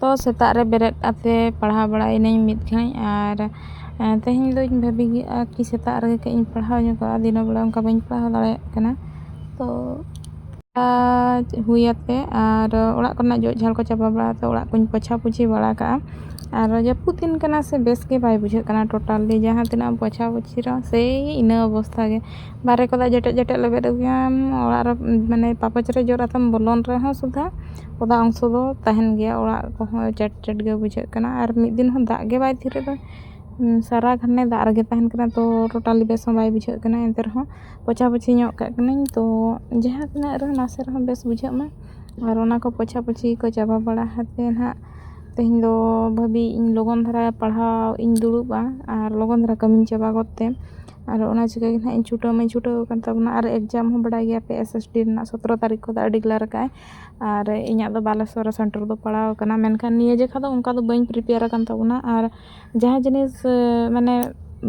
तो सेता रे बेरेद आते पढ़ा बड़ा इन्हीं मित घाई और तेहन दो भाभी कि सेता रे के इन पढ़ा जोगा दिन बेला उनका बन पढ़ा दाड़े कना तो हुयाते और ओड़ा करना जो झाल को चाबा बड़ा तो ओड़ा कुछ पोछा पुछी बड़ा का और जपुतिन कना से बेस के बाय बुझे कना टोटली जहाँ तना पोछा पुछी रो से इना अवस्था के बारे को जटे जटे लेबे गयाम ओड़ा माने पापच रे जोरातम बोलन रे हो सुधा ओदा अंश दो तहन गया ओड़ा को चट चट गे बुझे कना और मिद दिन हो दाग गे बाय थिरे दो सारा घने दाग रे तहन कना तो टोटली बेस बाय बुझे कना एंतर हो पोछा पुछी ᱧᱚᱜ ᱠᱟᱜ ᱠᱟᱹᱱᱟᱹᱧ ᱛᱚ ᱡᱟᱦᱟᱸ ᱛᱤᱱᱟᱹᱜ ᱨᱮᱦᱚᱸ ᱱᱟᱥᱮ ᱨᱮᱦᱚᱸ ᱵᱮᱥ ᱵᱩᱡᱷᱟᱹᱜ ᱢᱟ ᱟᱨ ᱚᱱᱟ ᱠᱚ ᱯᱳᱪᱷᱟ ᱯᱩᱪᱷᱤ ᱠᱚ ᱪᱟᱵᱟ ᱵᱟᱲᱟ ᱠᱟᱛᱮ ᱱᱟᱦᱟᱜ ᱛᱮᱦᱮᱧ ᱫᱚ ᱵᱷᱟᱵᱤ ᱤᱧ ᱞᱚᱜᱚᱱ ᱫᱷᱟᱨᱟ ᱯᱟᱲᱦᱟᱣ ᱤᱧ ᱫᱩᱲᱩᱵᱼᱟ ᱟᱨ ᱞᱚᱜᱚᱱ ᱫᱷᱟᱨᱟ ᱠᱟᱹᱢᱤᱧ ᱪᱟᱵᱟ ᱜᱚᱫᱛᱮ ᱟᱨ ᱚᱱᱟ ᱪᱤᱠᱟᱹ ᱜᱮ ᱱᱟᱦᱟᱜ ᱤᱧ ᱪᱷᱩᱴᱟᱹᱣ ᱠᱟᱱ ᱛᱟᱵᱚᱱᱟ ᱟᱨ ᱮᱠᱡᱟᱢ ᱦᱚᱸ ᱵᱟᱲᱟᱭ ᱜᱮᱭᱟ ᱯᱮ SSD ᱨᱮᱱᱟᱜ 17 ᱛᱟᱹᱨᱤᱠᱷ ᱠᱷᱚᱱ ᱟᱹᱰᱤ ᱜᱞᱟᱨ ᱠᱟᱜᱼᱟᱭ ᱟᱨ ᱤᱧᱟᱹᱜ ᱫᱚ ᱵᱟᱞᱮᱥᱚᱨ ᱥᱮᱱᱴᱟᱨ ᱫᱚ ᱯᱟᱲᱟᱣ ᱠᱟᱱᱟ ᱢᱮᱱᱠᱷᱟन ᱱᱤᱭᱟᱹ ᱡᱮᱠᱷᱟ ᱫᱚ ᱚᱱᱠᱟ ᱫᱚ ᱵᱟᱹᱧ ᱯᱨᱤᱯᱮᱭᱟᱨ ᱟᱠᱟᱱ ᱛᱟᱵᱚᱱᱟ ᱟᱨ ᱡᱟᱦᱟᱸ ᱡᱤᱱᱤᱥ ᱢᱟᱱᱮ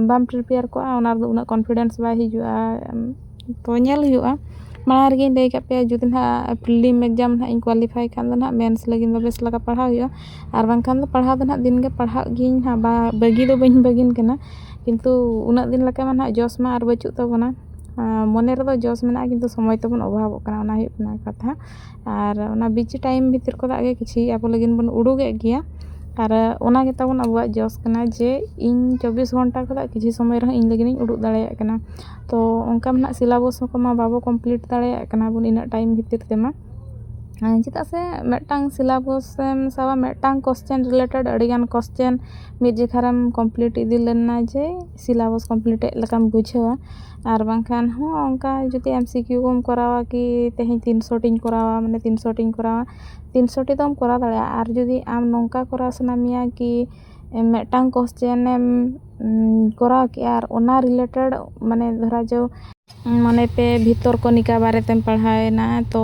ᱵᱟᱢ ᱯᱨᱤᱯᱮᱭᱟᱨ ᱠᱚᱜᱼᱟ ᱚᱱᱟ ᱨᱮᱫᱚ ᱩᱱᱟᱹᱜ ᱠᱚᱱᱯᱷᱤᱰᱮᱱᱥ ᱵᱟᱭ ᱦᱤᱡᱩᱜᱼᱟ तो ñel हुआ माड़ा ᱨᱮᱜᱮᱧ ᱞᱟᱹᱭ ᱠᱟᱜ ᱯᱮᱭᱟ ᱡᱩᱫᱤ ᱱᱟᱦᱟᱜ ᱯᱨᱤᱞᱤᱢ ᱮᱠᱡᱟᱢ ᱱᱟᱦᱟᱜ ᱤᱧ ᱠᱳᱣᱟᱞᱤᱯᱷᱟᱭ ᱠᱷᱟᱱ ᱫᱚ ᱱᱟᱦᱟᱜ ᱢᱮᱱᱥ ᱞᱟᱹᱜᱤᱫ ᱫᱚ ᱵᱮᱥ ᱞᱮᱠᱟ ᱯᱟᱲᱦᱟᱣ ᱦᱩᱭᱩᱜᱼᱟ ᱟᱨ ᱵᱟᱝᱠᱷᱟन ᱫᱚ ᱯᱟᱲᱦᱟᱣ ᱫᱚ ᱱᱟᱦᱟᱜ ᱫᱤᱱᱜᱮ ᱯᱟᱲᱦᱟᱜ ᱜᱤᱭᱟᱹᱧ ᱱᱟᱦᱟᱜ ᱵᱟᱹᱜᱤ ᱫᱚ ᱵᱟᱹᱧ ᱵᱟᱹᱜᱤᱱ ᱠᱟᱱᱟ ᱠᱤᱱᱛᱩ ᱩᱱᱟᱹᱜ ᱫᱤᱱ ᱞᱮᱠᱟ ᱢᱟ ᱱᱟᱦᱟᱜ ᱡᱚᱥ ᱢᱟ ᱟᱨ ᱵᱟᱹᱪᱩᱜ ᱛᱟᱵᱚᱱᱟ ᱢᱚᱱᱮ ᱨᱮᱫᱚ ᱡᱚᱥ ᱢᱮᱱᱟᱜᱼᱟ ᱠᱤᱱᱛᱩ ᱥᱚᱢᱚᱭ ᱛᱮᱵᱚᱱ ᱚᱵᱷᱟᱵᱚᱜ ᱠᱟᱱᱟ ᱚᱱᱟ ᱦᱩᱭᱩᱜ ᱠᱟᱱᱟ ᱠᱟᱛᱷᱟ ᱟᱨ ᱚᱱᱟ ᱵᱤᱪ ᱴᱟᱭᱤᱢ ᱵᱷᱤᱛᱤᱨ ᱠᱷᱚᱱᱟᱜ ᱜᱮ ᱠᱤᱪᱷᱤ ᱟᱵᱚ ᱞᱟᱹᱜᱤᱫ ᱵᱚᱱ ᱩᱰᱩᱠᱮᱫ ᱜᱮᱭᱟ ᱟᱨ ᱚᱱᱟ ᱜᱮ ᱛᱟᱵᱚᱱ ᱟᱵᱚᱣᱟᱜ ᱡᱚᱥ ᱠᱟᱱᱟ ᱡᱮ ᱤᱧ 24 ᱜᱷᱚᱱᱴᱟ ᱠᱷᱚᱱᱟᱜ ᱠᱤᱪᱷᱤ ᱥᱚᱢᱚᱭ ᱨᱮᱦᱚᱸ ᱤᱧ ᱞᱟᱹᱜᱤᱫ ᱤᱧ ᱩᱰᱩᱠ ᱫᱟᱲᱮᱭᱟᱜ ᱠᱟᱱᱟ तो उनका मना सिलेबस को मा बाबो कमप्लीट दाड़ेया कना बुन इन टाइम भीतर तेमा चेदा से मेटांग सिलेबस एम साबा मेटांग क्वेश्चन रिलेटेड अड़ीगान क्वेश्चन मिड जेखारम कमप्लीट इदी लेना जे सिलेबस कमप्लीट लकाम बुझावा और बांखान हो उनका जुदी MCQ को करावा कि तेहें 300 टिंग करावा माने 300 टिंग करावा 300 टी तो हम करा दाड़ेया और जुदी आम नोंका करा सनामिया कि मेटांग क्वेश्चन एम कराव के और ओना रिलेटेड माने धरा जो माने पे भितर कनिका बारे तेम पढ़ाएना तो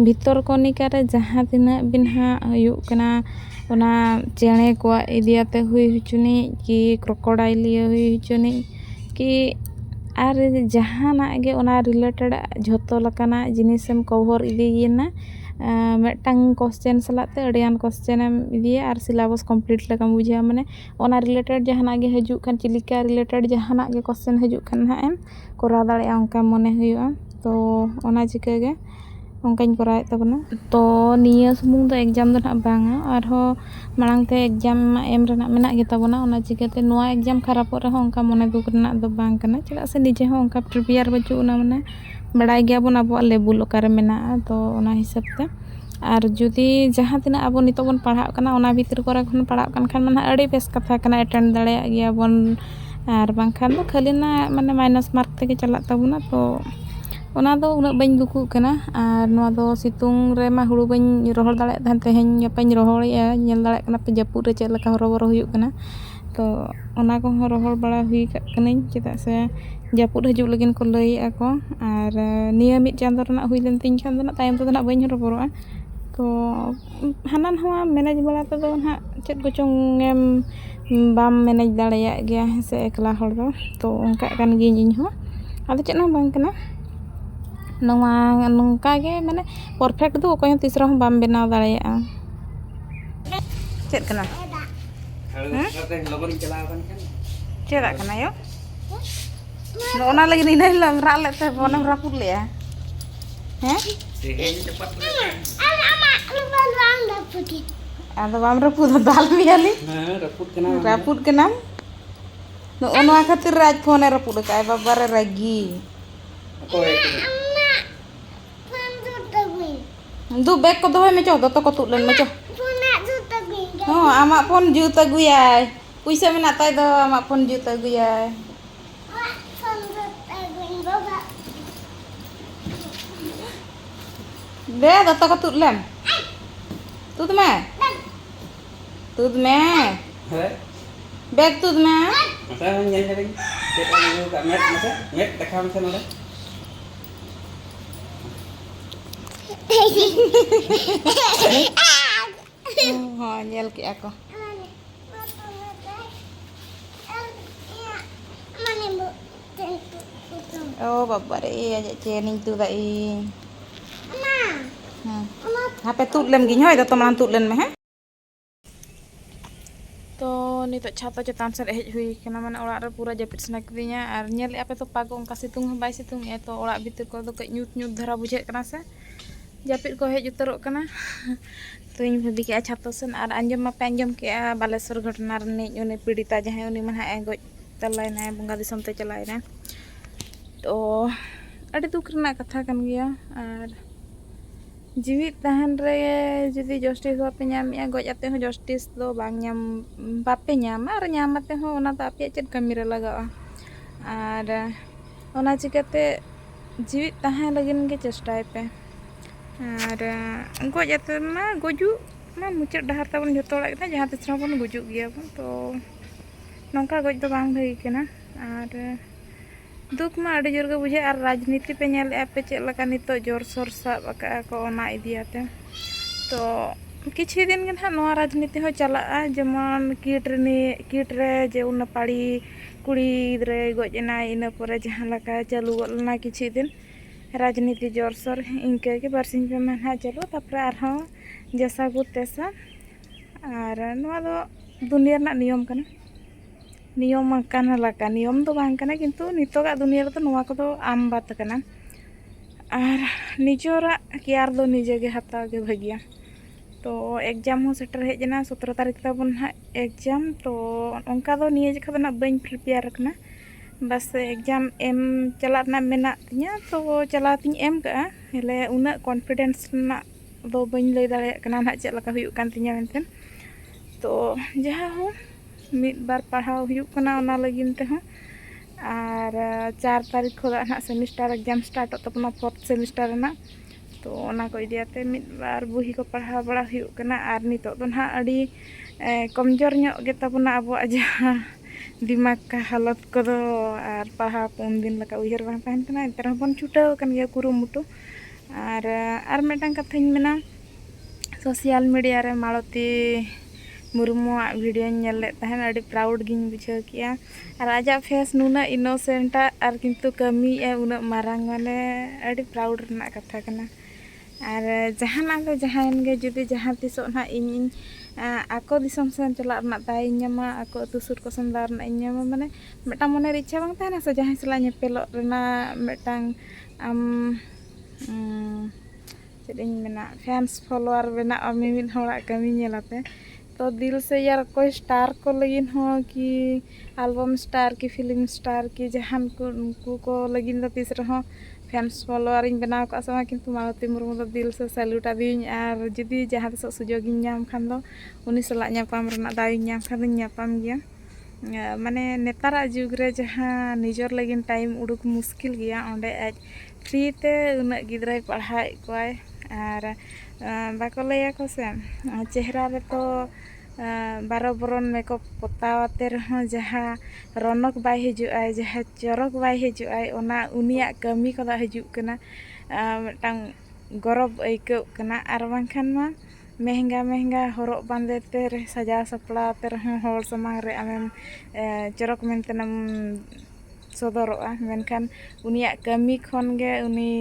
भितर कनिका रे जहाँ तिना बिनहा हुयुग कना ओना चेणे को इदियाते हुई हुचुनी कि क्रोकोडाइल हुई हुचुनी कि आर जहाना गे ओना रिलेटेड झोतो लकाना जिनिसम कवर इदियेना मेटांग क्वेश्चन सलाते अड़ियान क्वेश्चन एम इदिया और सिलेबस कंप्लीट लका बुझा माने ओना रिलेटेड जहाना गे हजू खान चिलिका रिलेटेड जहाना गे क्वेश्चन हजू खान ना एम करा दाड़ेया उनका मने हुआ तो ओना चिका गे उनकाኝ कराए तबना तो निया सुमुंग दो एग्जाम दो ना बांगा और हो मांग ते एग्जाम एम रेना मेना गे तबना ओना चिकाते नोआ एग्जाम खराब रहो उनका मने दुख रेना दो बांग कना चेदा से निजे हो उनका प्रिपेयर बचु ना माने बड़ाई गया बन अब लेबुल ओकारे मेना तो ओना हिसाब ते और जुदी जहाँ तना अब नितो बन पढ़ा कना ओना भीतर करे खन पढ़ा कन खान माने अड़ी बेस कथा कना अटेंड दाड़ेया गया बन और बांखान तो खाली ना माने माइनस मार्क तेगे चला तबना तो ओना दो उना बइन दुखु कना और नोआ दो सितुंग रे मा हुड़ु बइन रोहड़ दाड़े थान तेहें यापाइन रोहड़िया नेल दाड़े कना पे जपुर रे चेद लका हरोबरो हुयुग कना तो ओना को हो रोहड़ बड़ा हुई कनाई चेदा से जपुर हजू लगिन को लई आको और निया मिट चांदो रना हुई लेन तिन खान दो ना तायम तो ना बइन हरोबरोआ तो हानान हुआ मैनेज बड़ा तो ना चेद गोचोंग एम बाम मैनेज दाड़ेया गया से एकला हड़ दो तो उनका कान गिन इन हो आदो चेद ना बांग कना नोआ नोंका गे माने परफेक्ट दो कोय तीसरा हम बाम बनाव दाड़ेया चेद कना लगन चलाव कन चेदा कना यो ओना लगी इन हिला रा लेते बनम रापुर लिया हैं आदो बाम रापुद दाल मियाली रापुद कना नो ओनवा खातिर राज फोन रापुद काय बाबा रे रागी दु बैग को दोय में चो दतो को तुलन में चो हो आमा फोन जूत अगुयाय पैसा मेना ताय दो आमा फोन जूत अगुयाय दे दतो को तुलन तुद में बैग तुद में हाँ नेल के आको ओ बाबा रे आजे चेनिंग तु दाई हां हापे तुद लेम गिन होय तो तमान तुद लेन में हैं नितो छाता चेतान से हेज हुई कना माने ओड़ा रे पूरा जपित सना किदिया आर नेल आपे तो पागो उनका सितुंग हं बाय सितुंग ए तो ओड़ा भीतर को दो न्यूट न्यूट धरा बुझे कना से जपित को हेज उतरो कना तो इन भाभी के छाता सन आर अंजम मापे अंजम के बालेश्वर घटना रे उनी पीड़िता जहां उनी मन हा गoj तलायना बंगा दिसम ते चलायना तो अड़ी दुख रना कथा कन गया आर जीवित तहन रे जुदी जस्टिस बापे नामिया गoj आते हो जस्टिस दो बांग नाम बापे नाम आर नाम आते हो ओना तो आपे चेद कमी रे लगावा आर ओना चिकाते जीवित तहन लगिन के चेष्टाय पे आर गoj आते मा गजु मा मुचाद डहार ताबन जतो ओड़ा के जहां तिस बन गुजु गया बन तो नौका गज दो बांग भई केना आर दुख मा अड़ी जोर गे बुझे आर राजनीति पे नेल पे चेद लका नितो जोर सोर साब अका को ओना इदियाते तो किछि दिन के ना राजनीति हो चला जेमन किट रे जे उन पाड़ी कुड़ी रे गजना इन परे जहां लका चालू गलना किछि दिन राजनीति जोर सोर इनके के बरसिंग पे मन चलो तापर आर जैसा गु तेसा आर नवा दो दुनिया ना नियम कना नियम काना लका नियम तो बांग कना किंतु नितोगा दुनिया रे तो नवा को तो आम बात कना आर निजोरा केयर दो निजे गे हताव गे भागिया तो एग्जाम हो सेटर हेजना 17 तारीख तबन हा एग्जाम तो उनका दो निये जखा ना बन प्रिपेयर रखना बस एग्जाम एम चला ना मेना तिया तो चला तिन एम का हेले उना कॉन्फिडेंस ना दो बन लay दाड़े कना ना चेद लका हुयु कान तिया मेनतेन तो जहा हो मिद बार पढ़ाव हुयु कना ओना लगिन ते हो आर 4 तारीख खोदा ना सेमिस्टर एग्जाम स्टार्ट तपना 4th सेमिस्टर ना तो ओना को इदियाते मिद बार बुही को पढ़ाव बड़ा हुयु कना आर नितो तो ना अड़ी कमजोर ᱧᱚᱜ गे तबना अबो जहा दिमाग का हालत को दो आर पढ़ा पुन दिन लका उहर बांग तहन कना इंतर बन छुटाव कन गया कुरुमुटु आर मेटांग कथाñ मेना सोशल मीडिया रे मालती मुर्मू वीडियो नेले तहन अड़ी प्राउड गिन बुझाव किया आर आजा फेस नुना इनोसेंट आर किंतु कमी ए उना मारांग माने अड़ी प्राउड रना कथा कना आर जहाना दो जहान गे जुदी जहां तिसो ना इन आको दिसम सेन चला रना दाय ᱧᱟᱢᱟ आको अतु सुर को संदार ना ᱧᱟᱢᱟ माने मेटा मने इच्छा बांग तहना से जहां सला नेपेलो रना मेटांग आम चेदिन मेना फैंस फॉलोअर बेना मिमिन होड़ा कमी नेलाते तो दिल से यार कोई स्टार को लगिन हो कि एल्बम स्टार की फिल्म स्टार की जहान को लगिन द तीस रहो फैंस फॉलोअर इन बनाव का समा किंतु मालती मुर्मू दो दिल से सैल्यूट आदिन आर जुदी जहां तिस सुजोग इन नाम खान दो उनी सला ᱧᱟᱯᱟᱢ रना दाय नाम खान ᱧᱟᱯᱟम गया माने नेतारा जुग रे जहां निजर लगिन टाइम उडुक मुश्किल गया ओंडे आज फ्री ते उना गिद्राय पढ़ाई कोय आर बाको लया को से चेहरा रे तो 12 बरन मेकअप पोतावते रहो जहां रौनक बाय हिजुआय जहां चरक बाय हिजुआय ओना उनिया कमी को दा हिजु कना मटांग गौरव आइकव कना आर बांखान मा महंगा हरक बांदेते रे सजा सपड़ाते रहो हर समांग रे आमेम चरक मेनतेनम सदरोआ मेनखान उनिया कमी खन गे उनी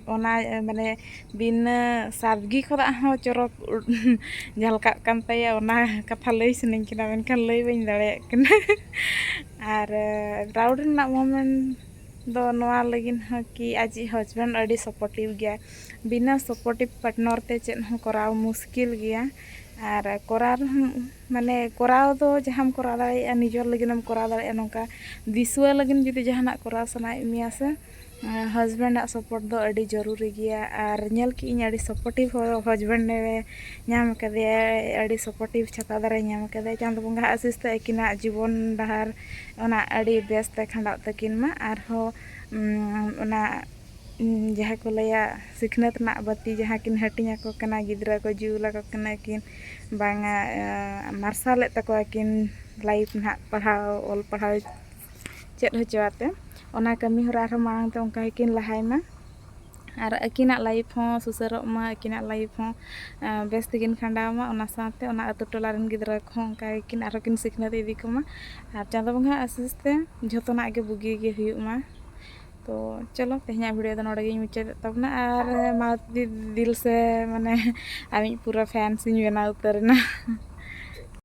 ओना माने बिना सादगी खरा हो चरक झलका कान तया ओना कथा लई सनिन किना मेनखान लई बइन दाड़े कना आर प्राउड ना मोमेंट दो नवा लगिन हो कि आज हस्बैंड अड़ी सपोर्टिव गया बिना सपोर्टिव पार्टनर ते चेन हो कराव मुश्किल गया आर करार माने कराव दो जहां करा दाड़े निजर लगिनम करा दाड़े नोका दिसुआ लगिन जुदी जहाना करा सनाय मिया से हस्बैंड सपोर्ट दो अड़ी जरूरी गया आर नेल की इन अड़ी सपोर्टिव हस्बैंड ने नाम कदे अड़ी सपोर्टिव छता दारे नाम कदे चांद बंगा आशीष ते किना जीवन डहार ओना अड़ी बेस ते खंडाव तकिन मा आर हो ओना जहां को लया सिखनत ना बती जहां किन हटिया को कना गिद्रा को जुला को कना किन बांगा मार्शल तको किन लाइफ ना पढ़ाव ऑल पढ़ाव चेद होचवाते ओना कमी हरा रे मांग ते उनका किन लहाय मा आर अकिना लाइफ हो सुसरो मा अकिना लाइफ हो बेस तकिन खंडाव मा ओना साथे ओना अतु टोला रन गिद्रा को उनका किन आरो किन सिखनत इदी को मा आर चांद बंगा आशीष ते जतोना के बुगी गे हुयु मा तो चलो तेहना वीडियो दो नोडे गिन मुचाद तबना आर मा दिल से माने आमी पूरा फैंस इन बना उतरना।